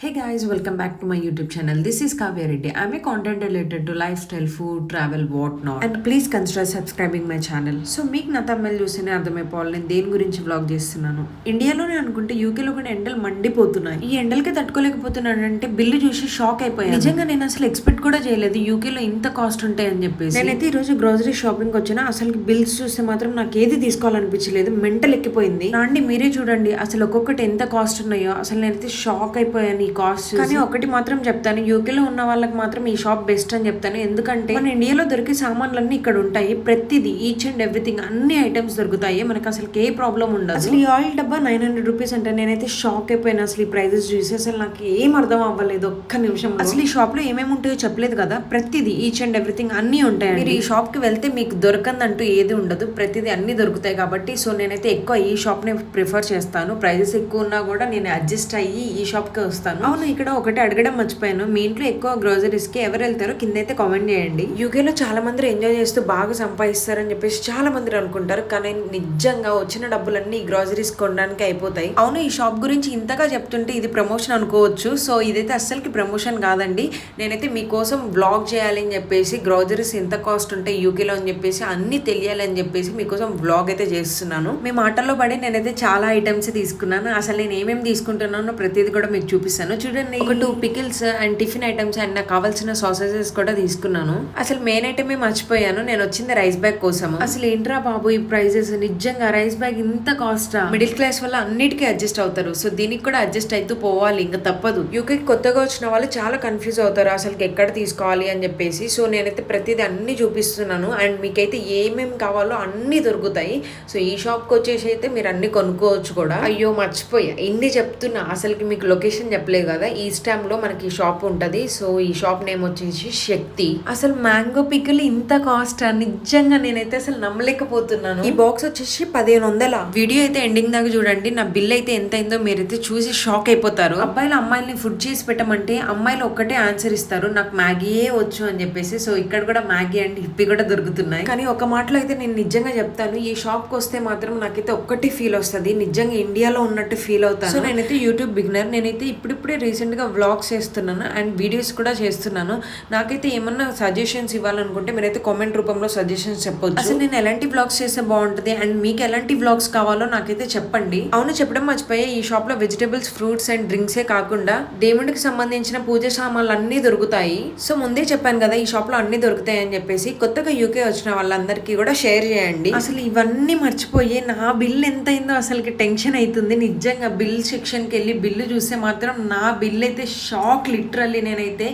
Hey guys, welcome back to my YouTube channel. This is Kavya Reddy. I'm a content related to lifestyle, food, travel, whatnot. And please consider subscribing my channel. So మీకు నా తమిళ చూస్తేనే అర్థమైపోవాలి నేను దేని గురించి vlog చేస్తున్నాను. ఇండియాలోనే అనుకుంటే యూకేలో కూడా ఎండలు మండిపోతున్నాయి. ఈ ఎండలకి తట్టుకోలేకపోతున్నాను అంటే బిల్లు చూసి షాక్ అయిపోయాను. నిజంగా నేను అసలు ఎక్స్పెక్ట్ కూడా చేయలేదు యూకేలో ఇంత కాస్ట్ ఉంటాయని చెప్పేసి. నేనైతే ఈ రోజు గ్రోసరీ షాపింగ్ వచ్చినా అసలు బిల్స్ చూస్తే మాత్రం నాకు ఏది తీసుకోవాలనిపించలేదు. మెంటల్ ఎక్కిపోయింది. అండి మీరే చూడండి అసలు ఒక్కొక్కటి ఎంత కాస్ట్ ఉన్నాయో అసలు నేనైతే షాక్ అయిపోయాను. కాస్ట్ కానీ ఒకటి మాత్రం చెప్తాను, యూకేలో ఉన్న వాళ్ళకి మాత్రం ఈ షాప్ బెస్ట్ అని చెప్తాను. ఎందుకంటే మన ఇండియాలో దొరికే సామాన్లన్నీ ఇక్కడ ఉంటాయి. ప్రతిదీ ఈచ్ అండ్ ఎవ్రీథింగ్ అన్ని ఐటమ్స్ దొరుకుతాయి. మనకి అసలు ఏ ప్రాబ్లం ఉండదు. అసలు ఈ ఆయిల్ డబ్బా 900 రూపీస్ అంటే నేనైతే షాక్ అయిపోయినా. అసలు ఈ ప్రైజెస్ చూసి అసలు నాకు ఏం అర్థం అవ్వలేదు ఒక్క నిమిషం. అసలు ఈ షాప్ లో ఏమేమి ఉంటాయో చెప్పలేదు కదా, ప్రతిదీ ఈచ్ అండ్ ఎవ్రీథింగ్ అన్ని ఉంటాయి. మీరు ఈ షాప్ కి వెళ్తే మీకు దొరకందంటూ ఏది ఉండదు, ప్రతిదీ అన్ని దొరుకుతాయి. కాబట్టి సో నేనైతే ఎక్కువ ఈ షాప్ ని ప్రిఫర్ చేస్తాను. ప్రైజెస్ ఎక్కువ ఉన్నా కూడా నేను అడ్జస్ట్ అయ్యి ఈ షాప్ కి వస్తాను. అవును, ఇక్కడ ఒకటి అడగడం మర్చిపోయాను, మీ ఇంట్లో ఎక్కువ గ్రోసరీస్ కి ఎవరు వెళ్తారో కింద అయితే కామెంట్ చేయండి. యూకేలో చాలా మంది ఎంజాయ్ చేస్తూ బాగా సంపాదిస్తారని చెప్పేసి చాలా మంది అనుకుంటారు, కానీ నిజంగా వచ్చిన డబ్బులన్నీ ఈ గ్రోసరీస్ కొనడానికి అయిపోతాయి. అవును, ఈ షాప్ గురించి ఇంతగా చెప్తుంటే ఇది ప్రమోషన్ అనుకోవచ్చు. సో ఇదైతే అస్సలకి ప్రమోషన్ కాదండి. నేనైతే మీకోసం వ్లాగ్ చేయాలి అని చెప్పేసి గ్రోసరీస్ ఎంత కాస్ట్ ఉంటాయి యూకేలో అని చెప్పేసి అన్ని తెలియాలి అని చెప్పేసి మీకోసం వ్లాగ్ అయితే చేస్తున్నాను. మీ మాటల్లో పడి నేనైతే చాలా ఐటమ్స్ తీసుకున్నాను. అసలు నేను ఏమేమి తీసుకుంటున్నానో ప్రతిదీ కూడా మీకు చూపిస్తాను. చూడండి, ఒక 2 pickles and tiffin items and నాకు కావాల్సిన సాసేజెస్ కూడా తీసుకున్నాను. అసలు మెయిన్ ఐటమే మర్చిపోయాను, నేను వచ్చింది రైస్ బ్యాగ్ కోసం. అసలు ఏంట్రా బాబు ఈ ప్రైజెస్, నిజంగా రైస్ బ్యాగ్ ఇంత కాస్ట్? మిడిల్ క్లాస్ వల్ల అన్నిటికీ అడ్జస్ట్ అవుతారు. సో దీనికి కూడా అడ్జస్ట్ అయితే పోవాలి, ఇంకా తప్పదు. యూకే కొత్తగా వచ్చిన వాళ్ళు చాలా కన్ఫ్యూజ్ అవుతారు అసలు ఎక్కడ తీసుకోవాలి అని చెప్పేసి. సో నేనైతే ప్రతిదీ అన్ని చూపిస్తున్నాను అండ్ మీకైతే ఏమేమి కావాలో అన్ని దొరుకుతాయి. సో ఈ షాప్ కి వచ్చేసి అయితే మీరు అన్ని కొనుక్కోవచ్చు కూడా. అయ్యో మర్చిపోయా, ఇన్ని చెప్తున్నా అసలుకి మీకు లొకేషన్ చెప్పలేదు కదా. ఈస్టామ్ లో మనకి షాప్ ఉంటది. సో ఈ షాప్ నేమ్ వచ్చేసి శక్తి. అసలు మ్యాంగో పికిల్ ఇంత కాస్ట్? నిజంగా నేనైతే అసలు నమ్మలేకపోతున్నాను. ఈ బాక్స్ వచ్చేసి 1500. వీడియో అయితే ఎండింగ్ దాకా చూడండి. నా బిల్ అయితే ఎంత అయిందో మీరైతే చూసి షాక్ అయిపోతారు. అబ్బాయిలు అమ్మాయిల్ని ఫుడ్ చేసి పెట్టమంటే అమ్మాయిలు ఒక్కటే ఆన్సర్ ఇస్తారు, నాకు మ్యాగీయే వచ్చు అని చెప్పేసి. సో ఇక్కడ కూడా మ్యాగీ అండ్ హిప్పీ కూడా దొరుకుతున్నాయి. కానీ ఒక మాటలో అయితే నేను నిజంగా చెప్తాను, ఈ షాప్ కి వస్తే మాత్రం నాకైతే ఒక్కటి ఫీల్ వస్తుంది, నిజంగా ఇండియాలో ఉన్నట్టు ఫీల్ అవుతాను. సో నేనైతే యూట్యూబ్ బిగినర్, నేనైతే ఇప్పుడిప్పుడే రీసెంట్ గా వ్లాగ్స్ చేస్తున్నాను అండ్ వీడియోస్ కూడా చేస్తున్నాను. నాకైతే ఏమన్నా సజెషన్స్ ఇవ్వాలనుకుంటే మీరైతే కామెంట్ రూపంలో సజెషన్స్ చెప్పొచ్చు. అసలు నేను ఎలాంటి వ్లాగ్స్ చేస్తే బాగుంటుంది అండ్ మీకు ఎలాంటి వ్లాగ్స్ కావాలో నాకైతే చెప్పండి. అవును, చెప్పడం మర్చిపోయా, ఈ షాప్ లో వెజిటబుల్స్, ఫ్రూట్స్ అండ్ డ్రింక్సే కాకుండా దేవుడికి సంబంధించిన పూజ సామాన్లు అన్ని దొరుకుతాయి. సో ముందే చెప్పాను కదా ఈ షాప్ లో అన్ని దొరుకుతాయి అని చెప్పేసి. కొత్తగా యూకే వచ్చిన వాళ్ళందరికీ కూడా షేర్ చేయండి. అసలు ఇవన్నీ మర్చిపోయి నా బిల్ ఎంత అయిందో అసలుకి టెన్షన్ అవుతుంది. నిజంగా బిల్ సెక్షన్ కి వెళ్ళి బిల్లు చూస్తే మాత్రం నా బిల్ అయితే షాక్. లిటరల్లీ నేనైతే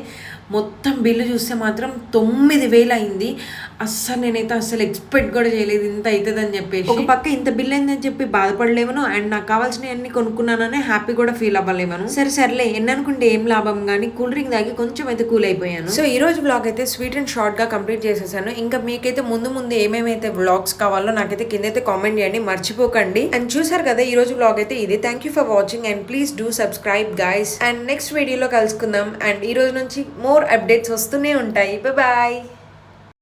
మొత్తం బిల్లు చూస్తే మాత్రం 9000 అయింది. అస్సలు నేనైతే అసలు ఎక్స్పెక్ట్ కూడా చేయలేదు ఇంత అవుతుంది అని చెప్పేసి. ఒక పక్క ఇంత బిల్ అయిందని చెప్పి బాధపడలేవను అండ్ నాకు కావాల్సినవి అన్ని కొనుక్కున్నానని హ్యాపీ కూడా ఫీల్ అవ్వలేవను. సర్లే ఎన్ని అనుకుంటే ఏం లాభం, కానీ కూల్ డ్రింక్ తాగి కొంచెం అయితే కూల్ అయిపోయాను. సో ఈ రోజు వ్లాగ్ అయితే స్వీట్ అండ్ షార్ట్ గా కంప్లీట్ చేసేసాను. ఇంకా మీకైతే ముందు ఏమేమైతే వ్లాగ్స్ కావాలో నాకైతే కిందైతే కామెంట్ చేయండి, మర్చిపోకండి. అండ్ చూసారు కదా ఈ రోజు వ్లాగ్ అయితే ఇది. Thank you for watching and please do subscribe guys. And next వీడియోలో కలుసుకుందాం. అండ్ ఈ రోజు నుంచి మోర్ అప్డేట్స్ వస్తూనే ఉంటాయి. బాయ్.